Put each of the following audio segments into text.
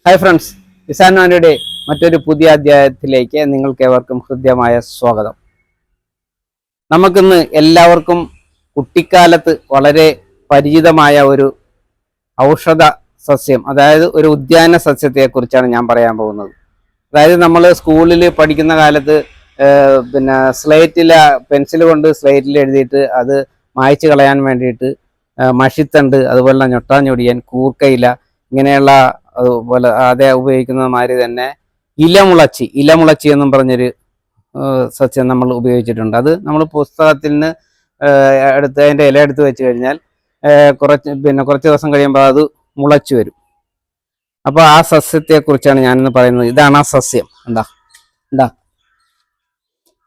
Hi friends, കിസാൻവാനിയുടെ മറ്റൊരു പുതിയ അധ്യായത്തിലേക്ക് നിങ്ങൾക്കേവർക്കും ഹൃദ്യമായ സ്വാഗതം. നമുക്കിന്ന് എല്ലാവർക്കും കുട്ടിക്കാലത്ത് വളരെ പരിചിതമായ ഒരു ഔഷധ സസ്യം, അതായത് ഒരു ഉദ്യാന സസ്യത്തെക്കുറിച്ചാണ് ഞാൻ പറയാൻ പോകുന്നത്. അതായത് നമ്മൾ സ്കൂളിൽ പഠിക്കുന്ന കാലത്ത് സ്ലേറ്റിൽ പെൻസിൽ കൊണ്ട് സ്ലേറ്റിൽ എഴുതിയിട്ട് അത് മായ്ച്ചു കളയാൻ വേണ്ടിയിട്ട് മഷിത്തണ്ട്, അതുപോലെ ഞൊട്ടാഞ്ഞൊടിയൻ, കൂർക്കയില ഇങ്ങനെയുള്ള അതുപോലെ അതേ ഉപയോഗിക്കുന്ന മാതിരി തന്നെ ഇലമുളച്ചി എന്നും പറഞ്ഞൊരു സസ്യം നമ്മൾ ഉപയോഗിച്ചിട്ടുണ്ട്. അത് നമ്മൾ പുസ്തകത്തിൽ നിന്ന് അതിൻ്റെ ഇല എടുത്ത് വെച്ച് കഴിഞ്ഞാൽ കുറച്ച് ദിവസം കഴിയുമ്പോൾ അത് മുളച്ചു വരും. അപ്പോൾ ആ സസ്യത്തെക്കുറിച്ചാണ് ഞാനിന്ന് പറയുന്നത്. ഇതാണ് ആ സസ്യം. ഉണ്ടാ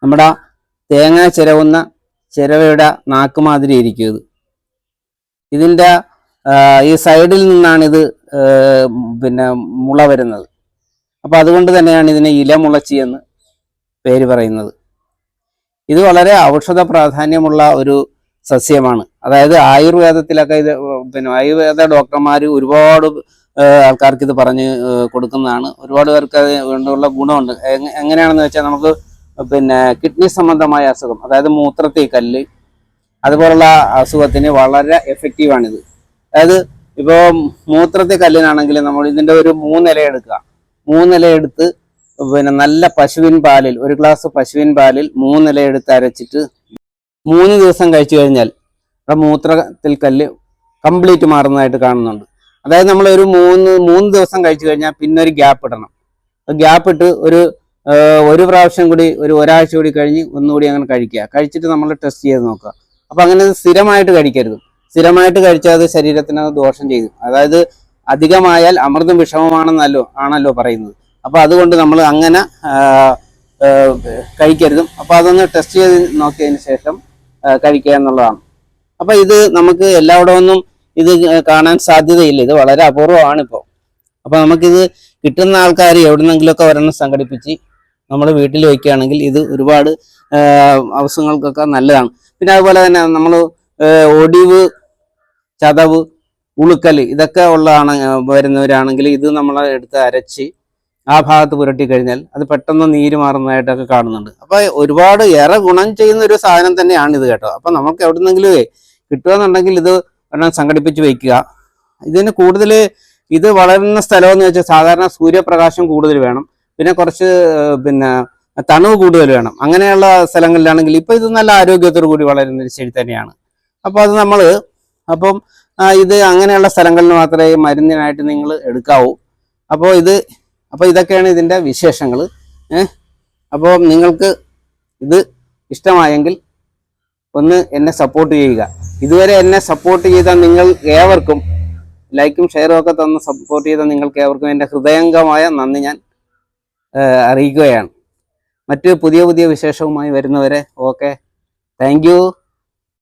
നമ്മുടെ തേങ്ങ ചിരവുന്ന ചിരവയുടെ നാക്കുമാതിരി ഇരിക്കും ഇത്. ഇതിൻ്റെ ഈ സൈഡിൽ നിന്നാണ് ഇത് മുള വരുന്നത്. അപ്പോൾ അതുകൊണ്ട് തന്നെയാണ് ഇതിനെ ഇലമുളച്ചി എന്ന് പേര് പറയുന്നത്. ഇത് വളരെ ഔഷധ പ്രാധാന്യമുള്ള ഒരു സസ്യമാണ്. അതായത് ആയുർവേദത്തിലൊക്കെ ഇത് ആയുർവേദ ഡോക്ടർമാർ ഒരുപാട് ആൾക്കാർക്ക് ഇത് പറഞ്ഞ് കൊടുക്കുന്നതാണ്. ഒരുപാട് പേർക്ക് അത് വേണ്ടുള്ള ഗുണമുണ്ട്. എങ്ങനെയാണെന്ന് വെച്ചാൽ നമുക്ക് കിഡ്നി സംബന്ധമായ അസുഖം, അതായത് മൂത്രത്തിൽ കല്ല്, അതുപോലുള്ള അസുഖത്തിന് വളരെ എഫക്റ്റീവാണിത്. അതായത് ഇപ്പോൾ മൂത്രത്തിൽ കല്ലിനാണെങ്കിൽ നമ്മൾ ഇതിൻ്റെ ഒരു 3 ഇല എടുക്കുക. 3 ഇല എടുത്ത് നല്ല പശുവിൻ പാലിൽ, ഒരു ഗ്ലാസ് പശുവിൻ പാലിൽ 3 ഇല എടുത്ത് അരച്ചിട്ട് 3 ദിവസം കഴിച്ചു കഴിഞ്ഞാൽ മൂത്രത്തിൽ കല്ല് കംപ്ലീറ്റ് മാറുന്നതായിട്ട് കാണുന്നുണ്ട്. അതായത് നമ്മൾ ഒരു 3 ദിവസം കഴിച്ചു കഴിഞ്ഞാൽ പിന്നെ ഒരു ഗ്യാപ്പ് ഇടണം. ഗ്യാപ്പ് ഇട്ട് ഒരു പ്രാവശ്യം കൂടി ഒരാഴ്ച കൂടി കഴിഞ്ഞ് ഒന്നുകൂടി അങ്ങനെ കഴിക്കുക. കഴിച്ചിട്ട് നമ്മൾ ടെസ്റ്റ് ചെയ്ത് നോക്കുക. അപ്പം അങ്ങനെ സ്ഥിരമായിട്ട് കഴിക്കരുത്. സ്ഥിരമായിട്ട് കഴിച്ചാൽ അത് ശരീരത്തിന് ദോഷം ചെയ്തു. അതായത് അധികമായാൽ അമൃതും വിഷമമാണെന്നല്ലോ പറയുന്നത്. അപ്പോൾ അതുകൊണ്ട് നമ്മൾ അങ്ങനെ കഴിക്കരുതും. അപ്പോൾ അതൊന്ന് ടെസ്റ്റ് ചെയ്ത് നോക്കിയതിന് ശേഷം കഴിക്കുക എന്നുള്ളതാണ്. അപ്പോൾ ഇത് നമുക്ക് എല്ലായിടമൊന്നും ഇത് കാണാൻ സാധ്യതയില്ല. ഇത് വളരെ അപൂർവമാണിപ്പോൾ. അപ്പോൾ നമുക്കിത് കിട്ടുന്ന ആൾക്കാർ എവിടുന്നെങ്കിലുമൊക്കെ ഒരെണ്ണം സംഘടിപ്പിച്ച് നമ്മൾ വീട്ടിൽ വയ്ക്കുകയാണെങ്കിൽ ഇത് ഒരുപാട് ആവശ്യങ്ങൾക്കൊക്കെ നല്ലതാണ്. പിന്നെ അതുപോലെ തന്നെ നമ്മൾ ഒടിവ്, ചതവ്, ഉളുക്കൽ ഇതൊക്കെ വരുന്നവരാണെങ്കിൽ ഇത് നമ്മൾ എടുത്ത് അരച്ച് ആ ഭാഗത്ത് പുരട്ടി കഴിഞ്ഞാൽ അത് പെട്ടെന്ന് നീര് മാറുന്നതായിട്ടൊക്കെ കാണുന്നുണ്ട്. അപ്പോൾ ഒരുപാട് ഏറെ ഗുണം ചെയ്യുന്ന ഒരു സാധനം തന്നെയാണ് ഇത് കേട്ടോ. അപ്പം നമുക്ക് എവിടുന്നെങ്കിലും കിട്ടുകയെന്നുണ്ടെങ്കിൽ ഇത് ഒരെണ്ണം സംഘടിപ്പിച്ച് വയ്ക്കുക. ഇതിന് കൂടുതൽ ഇത് വളരുന്ന സ്ഥലമെന്ന് വെച്ചാൽ സാധാരണ സൂര്യപ്രകാശം കൂടുതൽ വേണം, പിന്നെ കുറച്ച് തണുവ് കൂടുതൽ വേണം. അങ്ങനെയുള്ള സ്ഥലങ്ങളിലാണെങ്കിൽ ഇപ്പം ഇത് നല്ല ആരോഗ്യത്തോടു കൂടി വളരുന്ന ഒരു ചെടി തന്നെയാണ്. അപ്പോൾ അത് ഇത് അങ്ങനെയുള്ള സ്ഥലങ്ങളിൽ മാത്രമേ മരുന്നിനായിട്ട് നിങ്ങൾ എടുക്കാവൂ. അപ്പോൾ ഇതൊക്കെയാണ് ഇതിൻ്റെ വിശേഷങ്ങൾ. അപ്പോൾ നിങ്ങൾക്ക് ഇത് ഇഷ്ടമായെങ്കിൽ ഒന്ന് എന്നെ സപ്പോർട്ട് ചെയ്യുക. ഇതുവരെ എന്നെ സപ്പോർട്ട് ചെയ്ത നിങ്ങൾ ഏവർക്കും, ലൈക്കും ഷെയറും ഒക്കെ തന്ന് സപ്പോർട്ട് ചെയ്ത നിങ്ങൾക്ക് ഏവർക്കും എൻ്റെ ഹൃദയംഗമായ നന്ദി ഞാൻ അറിയിക്കുകയാണ്. മറ്റ് പുതിയ വിശേഷവുമായി വരുന്നവരെ ഓക്കെ, താങ്ക് യു.